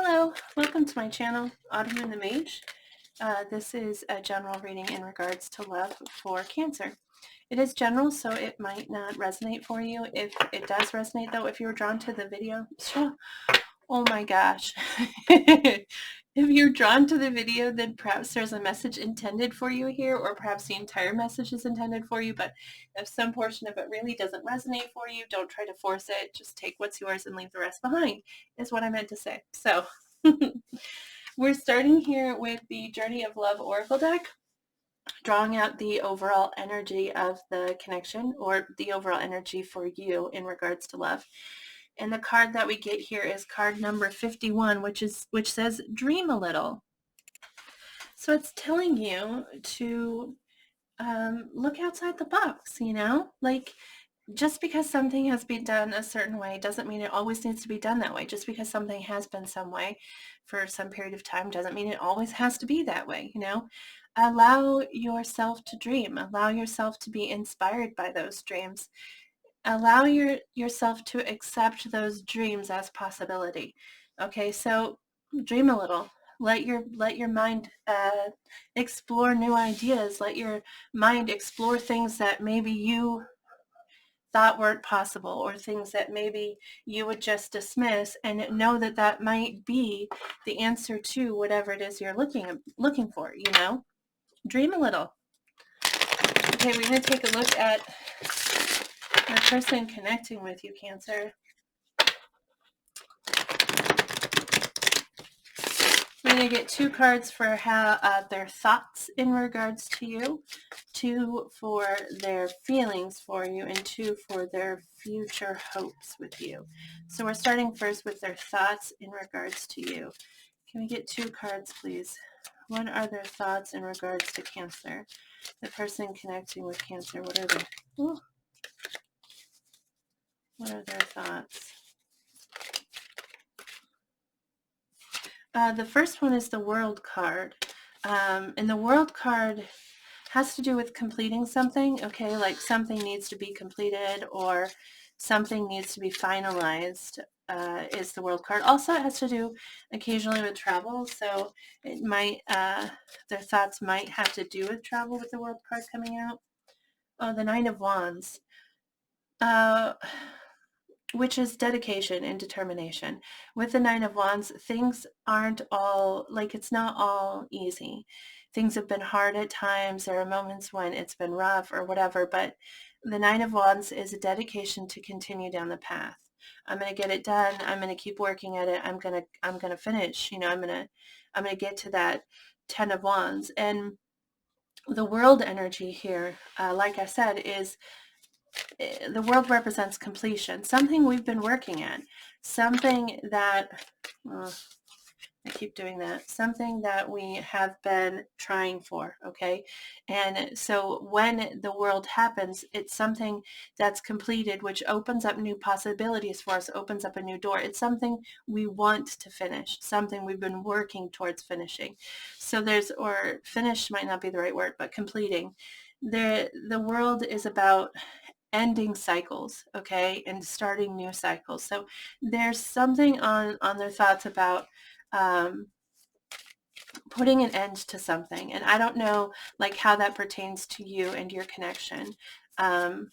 Hello, welcome to my channel, Autumn and the Mage. This is a general reading in regards to love for Cancer. It is general, so it might not resonate for you. If it does resonate, though, if you were drawn to the video, oh my gosh. If you're drawn to the video, then perhaps there's a message intended for you here, or perhaps the entire message is intended for you. But if some portion of it really doesn't resonate for you, don't try to force it. Just take what's yours and leave the rest behind, is what I meant to say. So we're starting here with the Journey of Love Oracle deck, drawing out the overall energy of the connection, or the overall energy for you in regards to love. And the card that we get here is card number 51, which says dream a little. So it's telling you to look outside the box, like just because something has been done a certain way doesn't mean it always needs to be done that way. Just because something has been some way for some period of time doesn't mean it always has to be that way, Allow yourself to dream. Allow yourself to be inspired by those dreams. Allow yourself to accept those dreams as possibility. Okay, so dream a little. Let your mind explore new ideas. Let your mind explore things that maybe you thought weren't possible, or things that maybe you would just dismiss, and know that that might be the answer to whatever it is you're looking for. Dream a little. Okay, we're going to take a look at the person connecting with you, Cancer. We're going to get 2 cards for how their thoughts in regards to you, 2 for their feelings for you, and 2 for their future hopes with you. So we're starting first with their thoughts in regards to you. Can we get 2 cards, please? What are their thoughts in regards to Cancer? The person connecting with Cancer, what are their thoughts? The first one is the World card. And the World card has to do with completing something, okay? Like something needs to be completed, or something needs to be finalized, is the World card. Also, it has to do occasionally with travel, so it might, their thoughts might have to do with travel with the World card coming out. Oh, the Nine of Wands. Which is dedication and determination. With the Nine of Wands, things aren't all, like, it's not all easy. Things have been hard at times. There are moments when it's been rough or whatever, but the Nine of Wands is a dedication to continue down the path. I'm going to get it done. I'm going to keep working at it. I'm going to finish, I'm going to get to that 10 of Wands. And the World energy here, like I said, is the world represents completion, something we've been working at, something that, I keep doing that, something that we have been trying for, okay? And so when the world happens, it's something that's completed, which opens up new possibilities for us, opens up a new door. It's something we want to finish, something we've been working towards finishing. So or finish might not be the right word, but completing. The world is about ending cycles, okay, and starting new cycles. So there's something on their thoughts about putting an end to something, and I don't know like how that pertains to you and your connection. I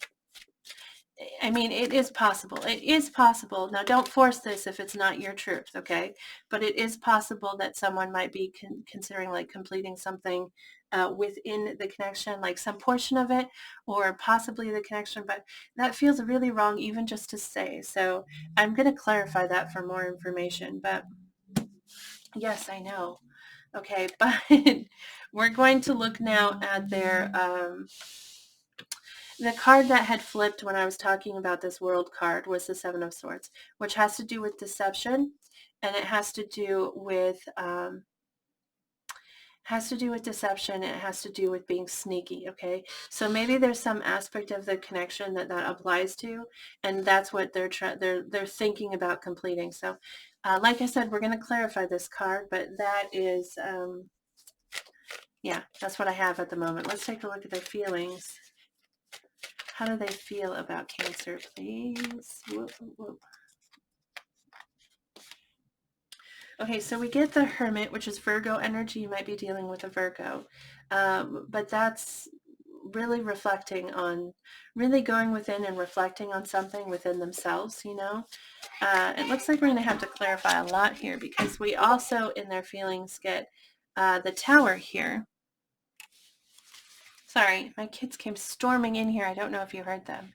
mean, it is possible. It is possible. Now, don't force this if it's not your truth, okay? But it is possible that someone might be considering like completing something within the connection, like some portion of it, or possibly the connection, but that feels really wrong even just to say. So I'm going to clarify that for more information, but yes, I know. Okay, but we're going to look now at their the card that had flipped when I was talking about this World card was the Seven of Swords, which has to do with deception, and it has to do with deception. It has to do with being sneaky. Okay, so maybe there's some aspect of the connection that applies to, and that's what they're thinking about completing. So, like I said, we're going to clarify this card, but that is yeah, that's what I have at the moment. Let's take a look at their feelings. How do they feel about Cancer, please? Whoop, whoop. Okay, so we get the Hermit, which is Virgo energy. You might be dealing with a Virgo, but that's really reflecting on, really going within and reflecting on something within themselves, you know. It looks like we're going to have to clarify a lot here because we also, in their feelings, get the Tower here. Sorry, my kids came storming in here. I don't know if you heard them.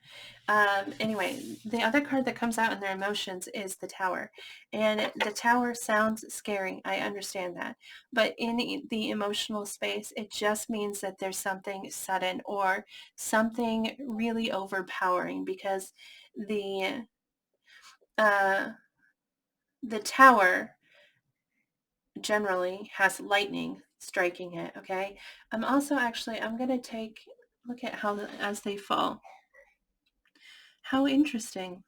Anyway, the other card that comes out in their emotions is the Tower. And the Tower sounds scary. I understand that. But in the emotional space, it just means that there's something sudden or something really overpowering because uh, the Tower generally has lightning striking it, okay? I'm going to take look at how as they fall. How interesting.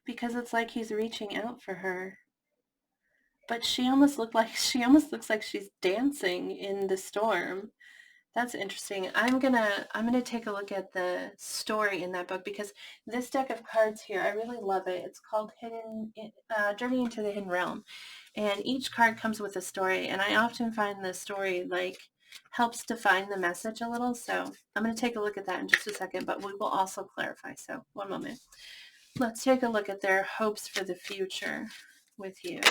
Because it's like he's reaching out for her. But she almost looks like she's dancing in the storm. That's interesting. I'm gonna take a look at the story in that book because this deck of cards here, I really love it. It's called Journey into the Hidden Realm, and each card comes with a story. And I often find the story like helps define the message a little. So I'm gonna take a look at that in just a second, but we will also clarify. So one moment. Let's take a look at their hopes for the future with you.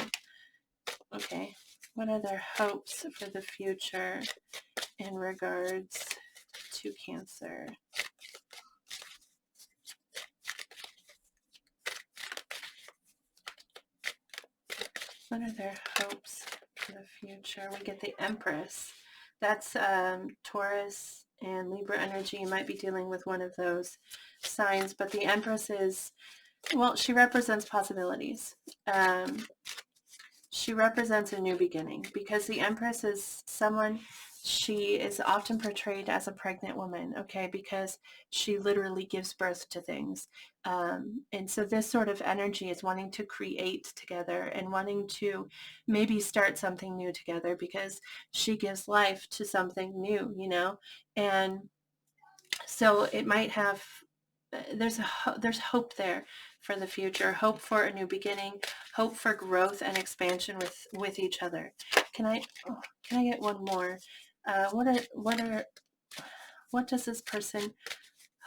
Okay, what are their hopes for the future in regards to Cancer? What are their hopes for the future? We get the Empress. That's Taurus and Libra energy. You might be dealing with one of those signs, but the Empress is, well, she represents possibilities. She represents a new beginning because the Empress is someone, she is often portrayed as a pregnant woman, okay, because she literally gives birth to things. And so this sort of energy is wanting to create together and wanting to maybe start something new together because she gives life to something new, you know, and so it might have there's hope there for the future, hope for a new beginning, hope for growth and expansion with each other. Can I get one more? What does this person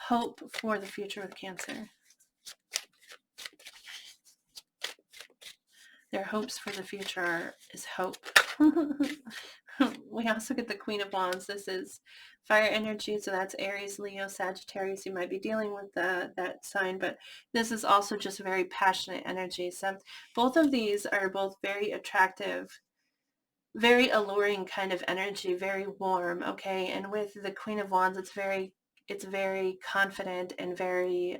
hope for the future with Cancer? Their hopes for the future is hope. We also get the Queen of Wands. This is fire energy, so that's Aries, Leo, Sagittarius. You might be dealing with that sign, but this is also just very passionate energy. So both of these are both very attractive, very alluring kind of energy, very warm, okay? And with the Queen of Wands, it's very confident and very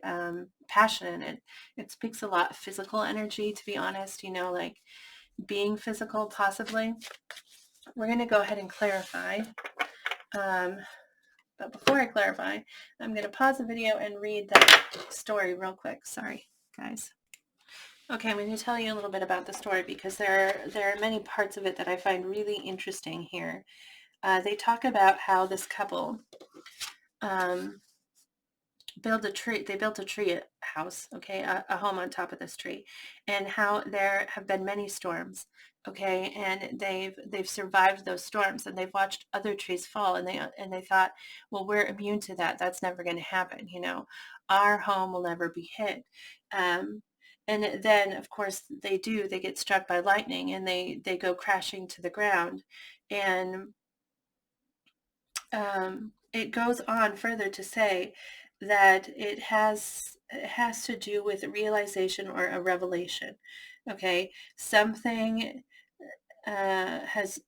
passionate. It speaks a lot of physical energy, to be honest, you know, like being physical possibly. We're going to go ahead and clarify. But before I clarify, I'm going to pause the video and read that story real quick. Sorry, guys. Okay, I'm going to tell you a little bit about the story because there are many parts of it that I find really interesting here. They talk about how this couple built a tree house, okay, a home on top of this tree, and how there have been many storms, okay, and they've survived those storms, and they've watched other trees fall, and they thought, well, we're immune to that. That's never going to happen, you know. Our home will never be hit. And then, of course, they get struck by lightning, and they go crashing to the ground. And it goes on further to say that it has to do with realization or a revelation. Okay, something has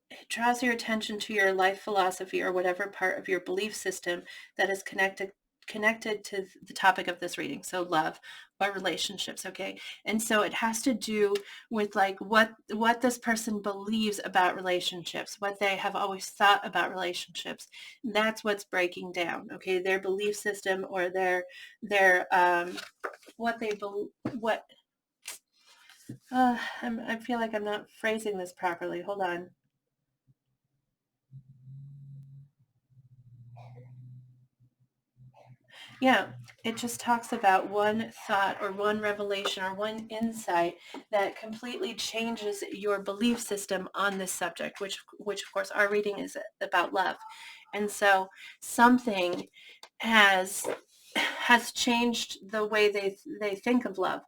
it draws your attention to your life philosophy or whatever part of your belief system that is connected to the topic of this reading, so love or relationships, okay? And so it has to do with like what this person believes about relationships, what they have always thought about relationships. That's what's breaking down, okay? Their belief system or their what they believe, what I feel like I'm not phrasing this properly. Hold on. Yeah, it just talks about one thought or one revelation or one insight that completely changes your belief system on this subject, which of course our reading is about love. And so something has changed the way they think of love,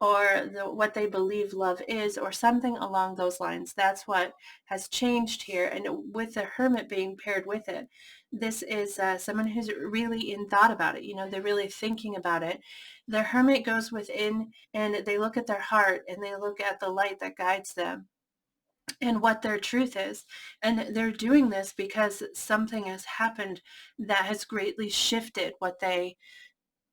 or what they believe love is, or something along those lines. That's what has changed here. And with the Hermit being paired with it, this is someone who's really in thought about it. They're really thinking about it. The Hermit goes within and they look at their heart and they look at the light that guides them and what their truth is. And they're doing this because something has happened that has greatly shifted what they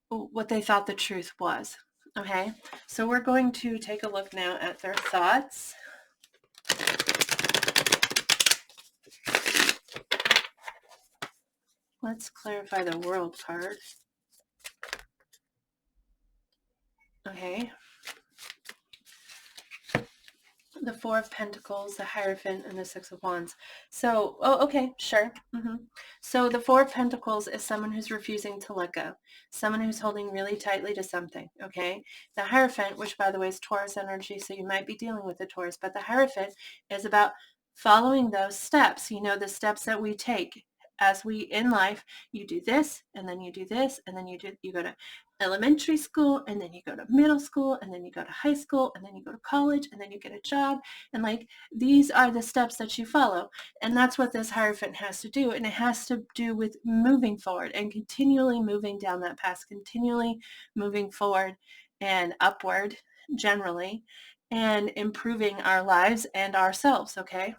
thought the truth was. Okay, so we're going to take a look now at their thoughts. Let's clarify the World card. Okay. The Four of Pentacles, the Hierophant, and the Six of Wands. So, okay, sure. So the Four of Pentacles is someone who's refusing to let go, someone who's holding really tightly to something, okay? The Hierophant, which by the way is Taurus energy, so you might be dealing with a Taurus, but the Hierophant is about following those steps, the steps that we take as we in life. You do this, and then you do this, and then you go to elementary school, and then you go to middle school, and then you go to high school, and then you go to college, and then you get a job. And like, these are the steps that you follow. And that's what this Hierophant has to do. And it has to do with moving forward and continually moving down that path, continually moving forward and upward generally, and improving our lives and ourselves, okay?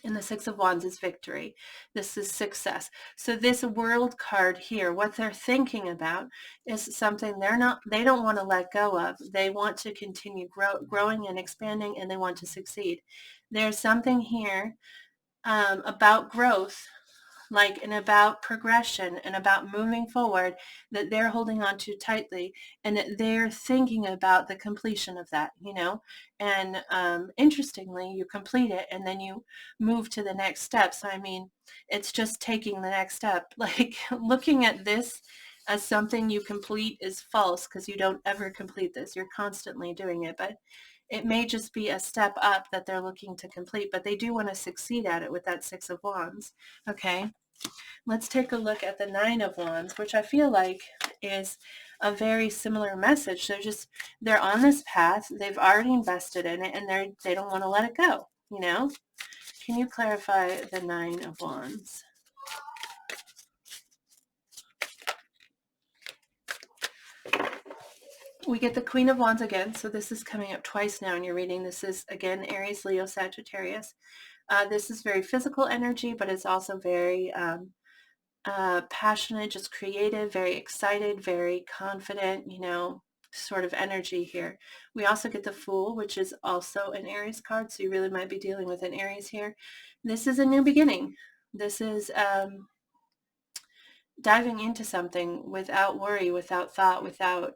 And the Six of Wands is victory. This is success. So this World card here, what they're thinking about is something they don't want to let go of. They want to continue growing and expanding, and they want to succeed. There's something here about growth, and about progression and about moving forward, that they're holding on to tightly, and that they're thinking about the completion of that, and interestingly, you complete it and then you move to the next step. So I mean, it's just taking the next step. Like, looking at this as something you complete is false, because you don't ever complete this. You're constantly doing it, but it may just be a step up that they're looking to complete, but they do want to succeed at it with that Six of Wands. Okay, let's take a look at the Nine of Wands, which I feel like is a very similar message. They're on this path, they've already invested in it, and they don't want to let it go, Can you clarify the Nine of Wands? We get the Queen of Wands again, so this is coming up twice now in your reading. This is, again, Aries, Leo, Sagittarius. This is very physical energy, but it's also very passionate, just creative, very excited, very confident, sort of energy here. We also get the Fool, which is also an Aries card, so you really might be dealing with an Aries here. This is a new beginning. This is diving into something without worry, without thought, without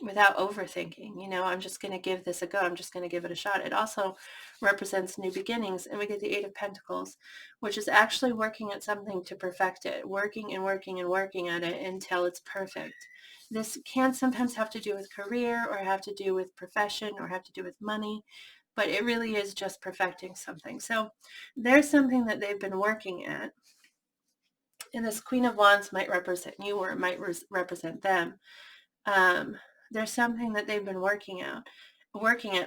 overthinking. I'm just going to give this a go. I'm just going to give it a shot. It also represents new beginnings. And we get the Eight of Pentacles, which is actually working at something to perfect it, working and working and working at it until it's perfect. This can sometimes have to do with career, or have to do with profession, or have to do with money, but it really is just perfecting something. So there's something that they've been working at. And this Queen of Wands might represent you, or it might represent them. There's something that they've been working at,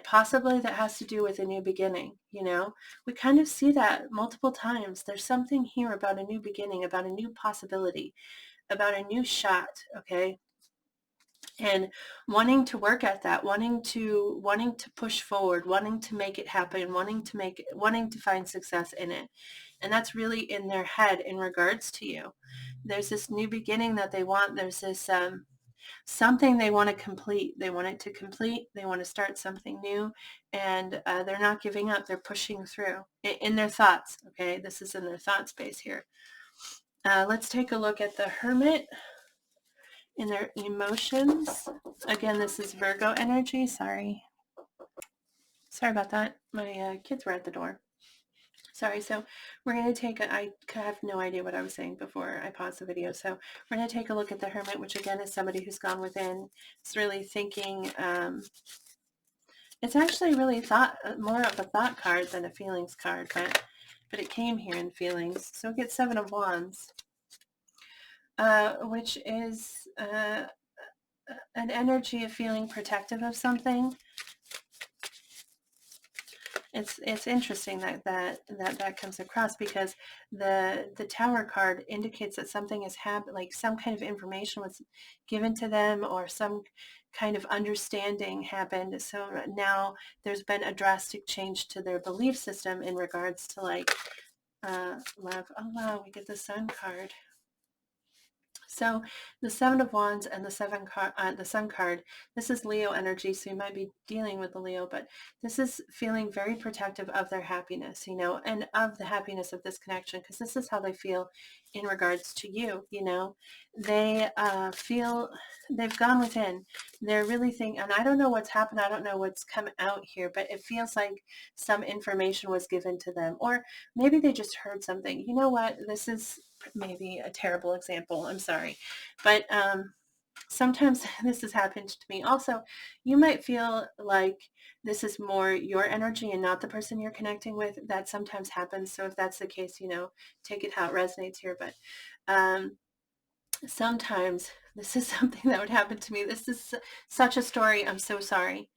possibly that has to do with a new beginning. We kind of see that multiple times. There's something here about a new beginning, about a new possibility, about a new shot. Okay. And wanting to work at that, wanting to push forward, wanting to make it happen, wanting to find success in it. And that's really in their head in regards to you. There's this new beginning that they want. There's this something they want to complete. They want it to complete. They want to start something new, and they're not giving up. They're pushing through in their thoughts. Okay, this is in their thought space here. Let's take a look at the Hermit in their emotions. Again, this is Virgo energy. Sorry about that. My kids were at the door. Sorry, so we're going to take I have no idea what I was saying before I paused the video. So we're going to take a look at the Hermit, which again is somebody who's gone within. It's really thinking, it's actually really more of a thought card than a feelings card, but it came here in feelings. So we get Seven of Wands, which is an energy of feeling protective of something. It's interesting that comes across, because the Tower card indicates that something has happened, like some kind of information was given to them, or some kind of understanding happened. So now there's been a drastic change to their belief system in regards to like love. Oh wow, we get the Sun card. So the Seven of Wands and the Sun card, this is Leo energy, so you might be dealing with the Leo, but this is feeling very protective of their happiness, and of the happiness of this connection, because this is how they feel in regards to you, They feel they've gone within. They're really thinking, and I don't know what's happened. I don't know what's come out here, but it feels like some information was given to them, or maybe they just heard something. You know what? This is maybe a terrible example. I'm sorry. But sometimes this has happened to me. Also, you might feel like this is more your energy and not the person you're connecting with. That sometimes happens. So if that's the case, take it how it resonates here. But sometimes this is something that would happen to me. This is such a story. I'm so sorry.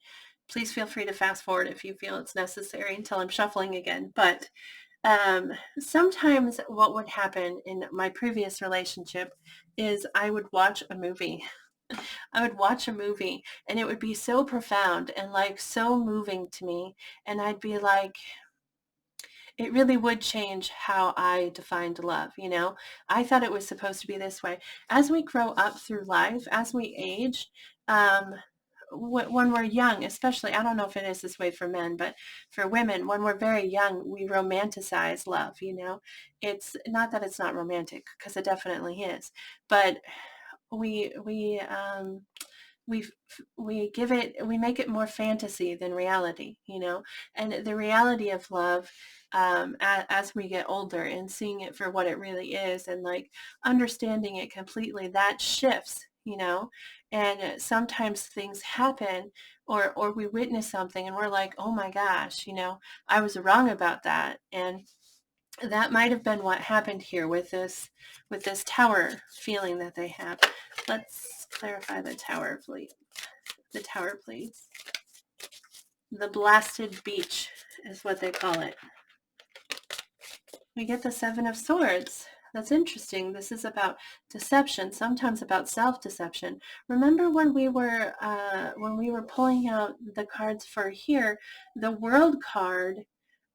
Please feel free to fast forward if you feel it's necessary until I'm shuffling again. But sometimes what would happen in my previous relationship is I would watch a movie. I would watch a movie and it would be so profound and like so moving to me. And I'd be like, it really would change how I defined love. I thought it was supposed to be this way. As we grow up through life, as we age, when we're young, especially, I don't know if it is this way for men, but for women, when we're very young, we romanticize love. It's not that it's not romantic, because it definitely is, but we we make it more fantasy than reality, and the reality of love, as we get older and seeing it for what it really is, and like understanding it completely, that shifts, and sometimes things happen, or we witness something and we're like, oh my gosh, I was wrong about that. And that might have been what happened here with this Tower feeling that they have. Let's clarify the Tower, please. The Tower, please. The blasted beach is what they call it. We get the Seven of Swords. That's interesting. This is about deception, sometimes about self-deception. Remember when we were pulling out the cards for here, the World card,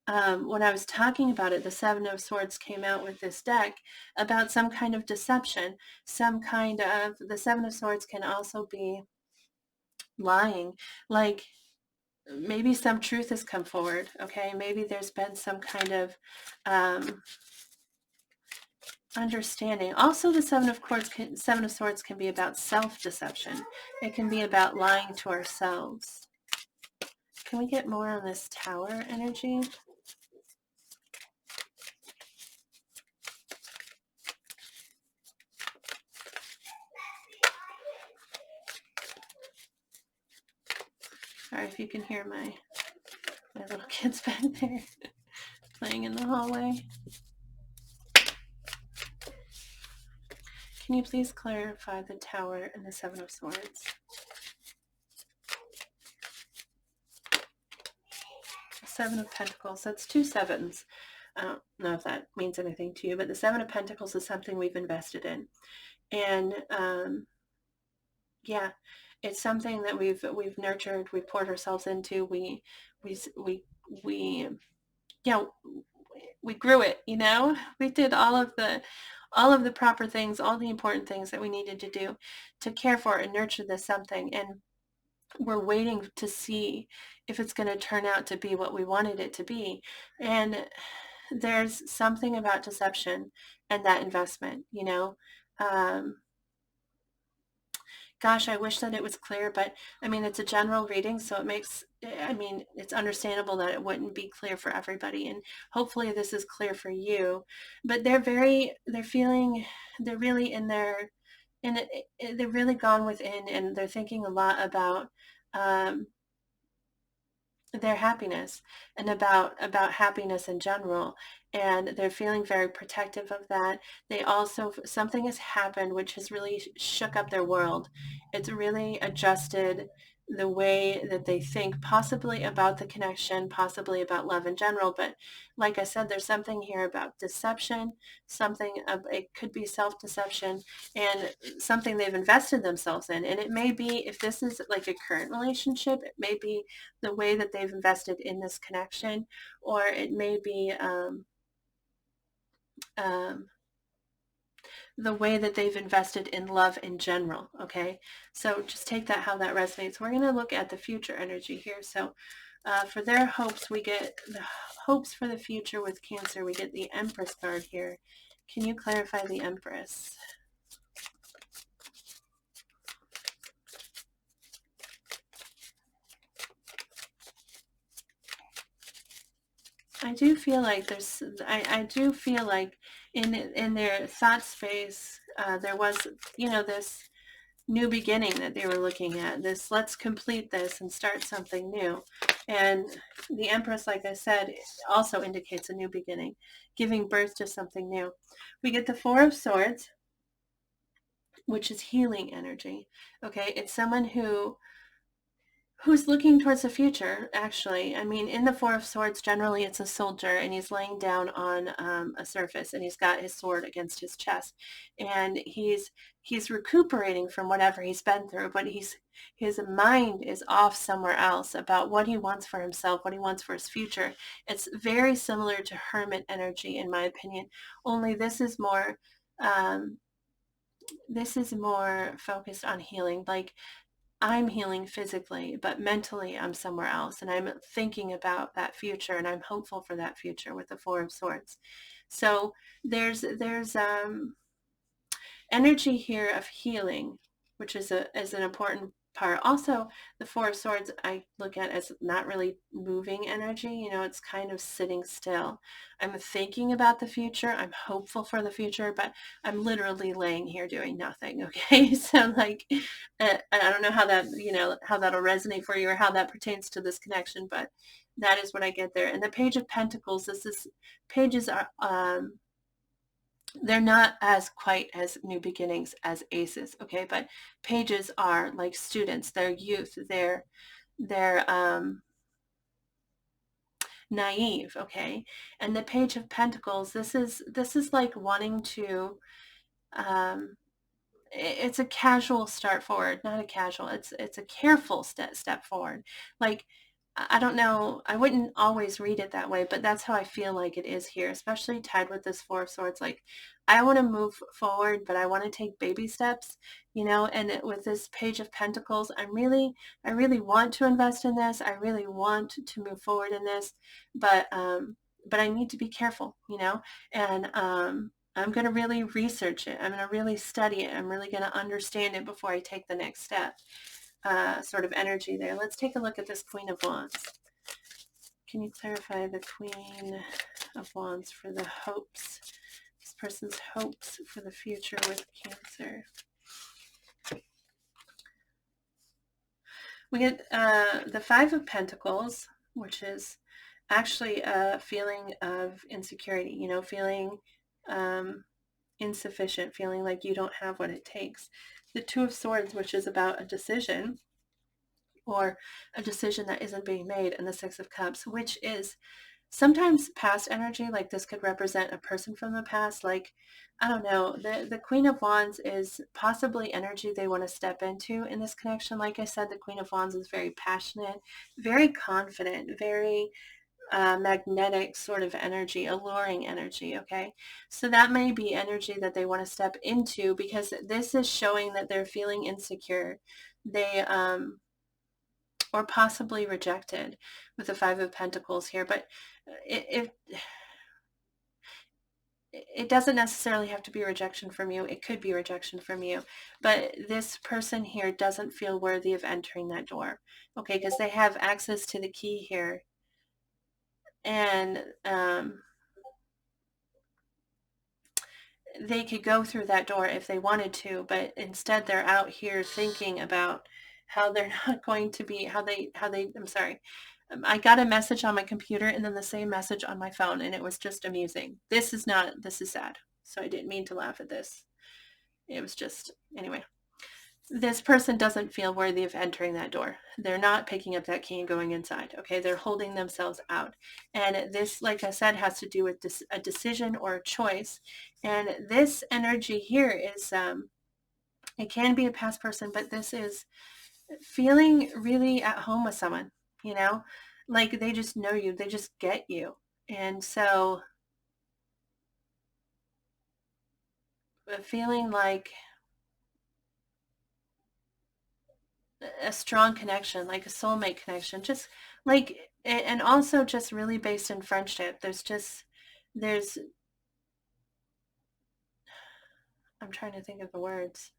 when I was talking about it, the Seven of Swords came out with this deck about some kind of deception, the Seven of Swords can also be lying, like maybe some truth has come forward, okay? Maybe there's been some kind of understanding. Also, the Seven of Swords can be about self-deception. It can be about lying to ourselves. Can we get more on this Tower energy? Sorry if you can hear my little kids back there playing in the hallway. Can you please clarify the Tower and the Seven of Swords? Seven of Pentacles, that's two sevens. I don't know if that means anything to you, but the Seven of Pentacles is something we've invested in. And yeah, it's something that we've nurtured, we've poured ourselves into, we grew it, we did all of the proper things, all the important things that we needed to do to care for and nurture this something. And we're waiting to see if it's going to turn out to be what we wanted it to be. And there's something about deception and that investment, Gosh, I wish that it was clear, but I mean, it's a general reading, so it makes, I mean, it's understandable that it wouldn't be clear for everybody. And hopefully this is clear for you. But they're feeling, they're really in their, in it, they're really gone within, and they're thinking a lot about, um, their happiness and about happiness in general, and they're feeling very protective of that. They also, something has happened which has really shook up their world. It's really adjusted the way that they think, possibly about the connection, possibly about love in general. But like I said, there's something here about deception, something of, it could be self-deception, and something they've invested themselves in. And it may be, if this is like a current relationship, it may be the way that they've invested in this connection, or it may be um, the way that they've invested in love in general. Okay, so just take that how that resonates. We're going to look at the future energy here. So for their hopes, we get the hopes for the future with Cancer. We get the Empress card here. Can you clarify the Empress? I do feel like there's, I do feel like in their thought space, there was, you know, this new beginning that they were looking at. This, let's complete this and start something new. And the Empress, like I said, also indicates a new beginning, giving birth to something new. We get the Four of Swords, which is healing energy. Okay, it's someone who's looking towards the future, actually. I mean, in the Four of Swords, generally it's a soldier, and he's laying down on a surface, and he's got his sword against his chest, and he's recuperating from whatever he's been through, but his mind is off somewhere else about what he wants for himself, what he wants for his future. It's very similar to Hermit energy, in my opinion, only um, this is more focused on healing. Like, I'm healing physically, but mentally I'm somewhere else, and I'm thinking about that future, and I'm hopeful for that future with the Four of Swords. So there's energy here of healing, which is an important part. Also, the Four of Swords I look at as not really moving energy. You know, it's kind of sitting still. I'm thinking about the future. I'm hopeful for the future, but I'm literally laying here doing nothing. Okay, so like, I don't know how that, you know, how that'll resonate for you or how that pertains to this connection, but that is what I get there. And the Page of Pentacles. This is pages are they're not as quite as new beginnings as aces, okay, but pages are like students, they're youth, they're naive, okay. And the Page of Pentacles, this is like wanting to um it's a casual start forward, not a casual, it's a careful step forward. Like, I don't know, I wouldn't always read it that way, but that's how I feel like it is here, especially tied with this Four of Swords. Like, I want to move forward, but I want to take baby steps, you know. And with this Page of Pentacles, I really want to invest in this. I really want to move forward in this, but I need to be careful, you know. And I'm going to really research it. I'm going to really study it. I'm really going to understand it before I take the next step. Sort of energy there. Let's take a look at this Queen of Wands. Can you clarify the Queen of Wands for the hopes, this person's hopes for the future with Cancer? We get the Five of Pentacles, which is actually a feeling of insecurity, you know, feeling insufficient, feeling like you don't have what it takes. The Two of Swords, which is about a decision, or a decision that isn't being made, and the Six of Cups, which is sometimes past energy. Like, this could represent a person from the past. Like, I don't know, the Queen of Wands is possibly energy they want to step into in this connection. Like I said, the Queen of Wands is very passionate, very confident, very magnetic sort of energy, alluring energy, okay? So that may be energy that they want to step into, because this is showing that they're feeling insecure. They or possibly rejected with the Five of Pentacles here. But if it doesn't necessarily have to be rejection from you. It could be rejection from you, but this person here doesn't feel worthy of entering that door. Okay, because they have access to the key here, and they could go through that door if they wanted to, but instead they're out here thinking about how they're not going to be, I'm sorry. I got a message on my computer and then the same message on my phone, and it was just amusing. This is sad. So I didn't mean to laugh at this. It was just, anyway. This person doesn't feel worthy of entering that door. They're not picking up that key and going inside. Okay, they're holding themselves out. And this, like I said, has to do with a decision or a choice. And this energy here is, it can be a past person, but this is feeling really at home with someone, you know, like they just know you, they just get you. And so feeling like a strong connection, like a soulmate connection, just like, and also just really based in friendship. There's, I'm trying to think of the words.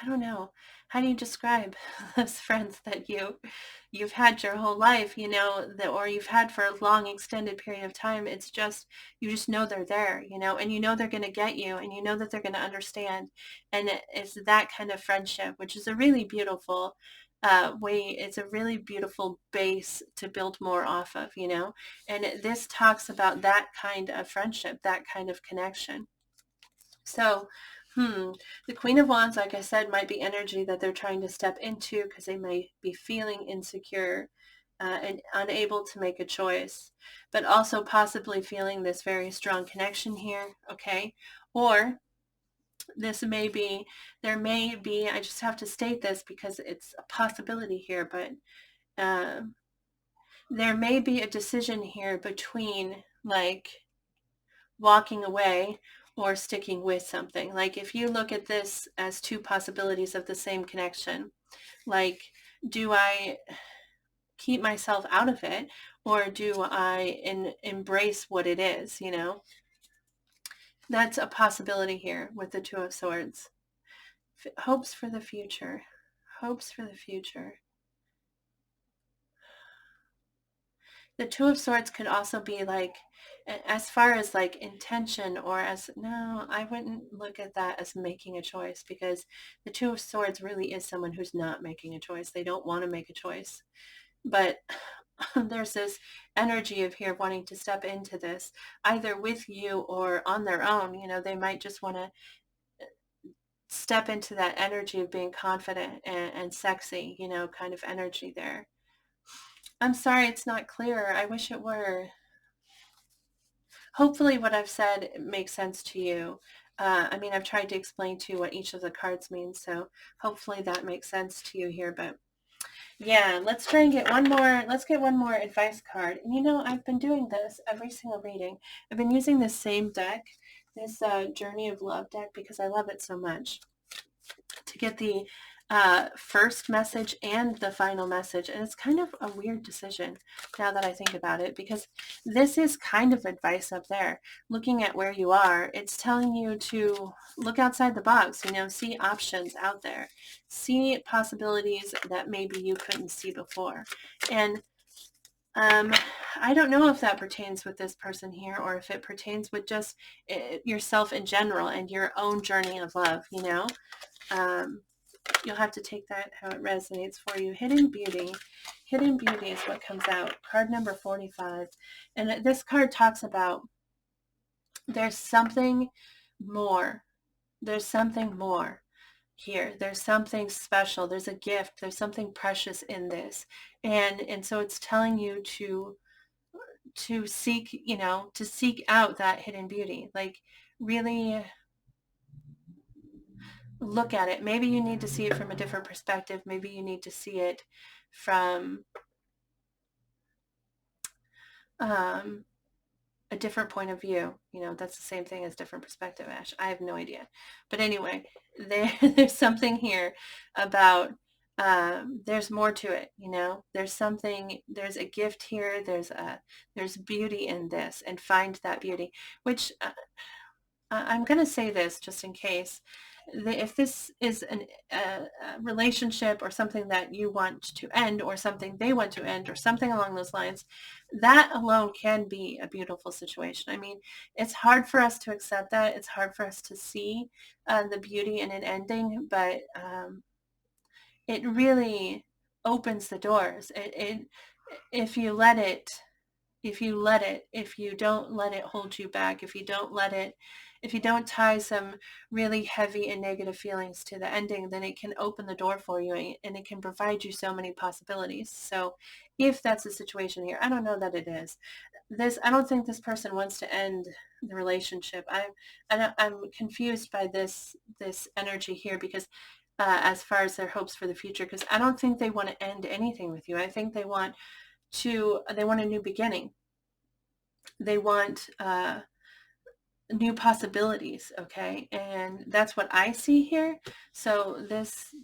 I don't know. How do you describe those friends that you've had your whole life, you know, that, or you've had for a long extended period of time? It's just, you just know they're there, you know, and you know they're going to get you, and you know that they're going to understand. And it's that kind of friendship, which is a really beautiful way. It's a really beautiful base to build more off of, you know. And this talks about that kind of friendship, that kind of connection. So, the Queen of Wands, like I said, might be energy that they're trying to step into because they may be feeling insecure and unable to make a choice, but also possibly feeling this very strong connection here, okay? Or there may be, I just have to state this because it's a possibility here, but uh, there may be a decision here between like walking away or sticking with something. Like if you look at this as two possibilities of the same connection, like do I keep myself out of it or do I embrace what it is, you know? That's a possibility here with the Two of Swords. Hopes for the future. Hopes for the future. The Two of Swords could also be like, as far as like intention, or as, no, I wouldn't look at that as making a choice, because the Two of Swords really is someone who's not making a choice. They don't want to make a choice. But there's this energy of here wanting to step into this either with you or on their own. You know, they might just want to step into that energy of being confident and sexy, you know, kind of energy there. I'm sorry it's not clear. I wish it were. Hopefully what I've said makes sense to you. I mean, I've tried to explain to you what each of the cards means, so hopefully that makes sense to you here. But yeah, let's try and get one more. Let's get one more advice card. And you know, I've been doing this every single reading. I've been using this same deck, this Journey of Love deck, because I love it so much, to get the first message and the final message. And it's kind of a weird decision now that I think about it, because this is kind of advice up there. Looking at where you are, it's telling you to look outside the box, you know, see options out there, see possibilities that maybe you couldn't see before. And I don't know if that pertains with this person here, or if it pertains with just yourself in general and your own journey of love, you know. You'll have to take that how it resonates for you. Hidden Beauty. Hidden Beauty is what comes out. Card number 45. And this card talks about there's something more. There's something more here. There's something special. There's a gift. There's something precious in this. And so it's telling you to seek, you know, to seek out that hidden beauty. Like really look at it. Maybe you need to see it from a different perspective. Maybe you need to see it from a different point of view. You know, that's the same thing as different perspective, Ash. I have no idea. But anyway, there's something here about there's more to it, you know. There's something, there's a gift here, there's beauty in this, and find that beauty, which I'm going to say this just in case. If this is a relationship or something that you want to end, or something they want to end, or something along those lines, that alone can be a beautiful situation. I mean, it's hard for us to accept that. It's hard for us to see the beauty in an ending, but it really opens the doors. If you let it, if you don't let it hold you back, if you don't tie some really heavy and negative feelings to the ending, then it can open the door for you, and it can provide you so many possibilities. So if that's the situation here, I don't know that it is. I don't think this person wants to end the relationship. I'm confused by this energy here, because as far as their hopes for the future, because I don't think they want to end anything with you. I think they want a new beginning. They want new possibilities. Okay, and that's what I see here. So this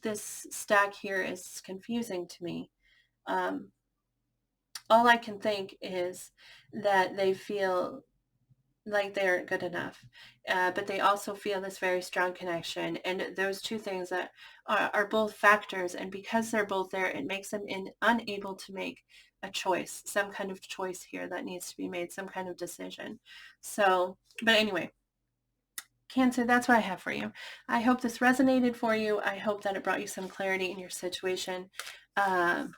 stack here is confusing to me. um, all I can think is that they feel like they aren't good enough, but they also feel this very strong connection, and those two things that are both factors, and because they're both there, it makes them unable to make a choice, some kind of choice here that needs to be made, some kind of decision. So, but anyway, Cancer, that's what I have for you. I hope this resonated for you. I hope that it brought you some clarity in your situation. um,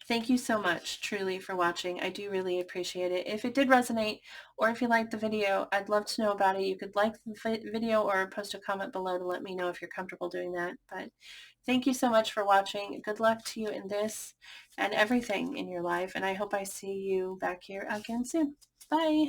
Thank you so much, truly, for watching. I do really appreciate it. If it did resonate, or if you liked the video, I'd love to know about it. You could like the video or post a comment below to let me know if you're comfortable doing that. But thank you so much for watching. Good luck to you in this and everything in your life. And I hope I see you back here again soon. Bye.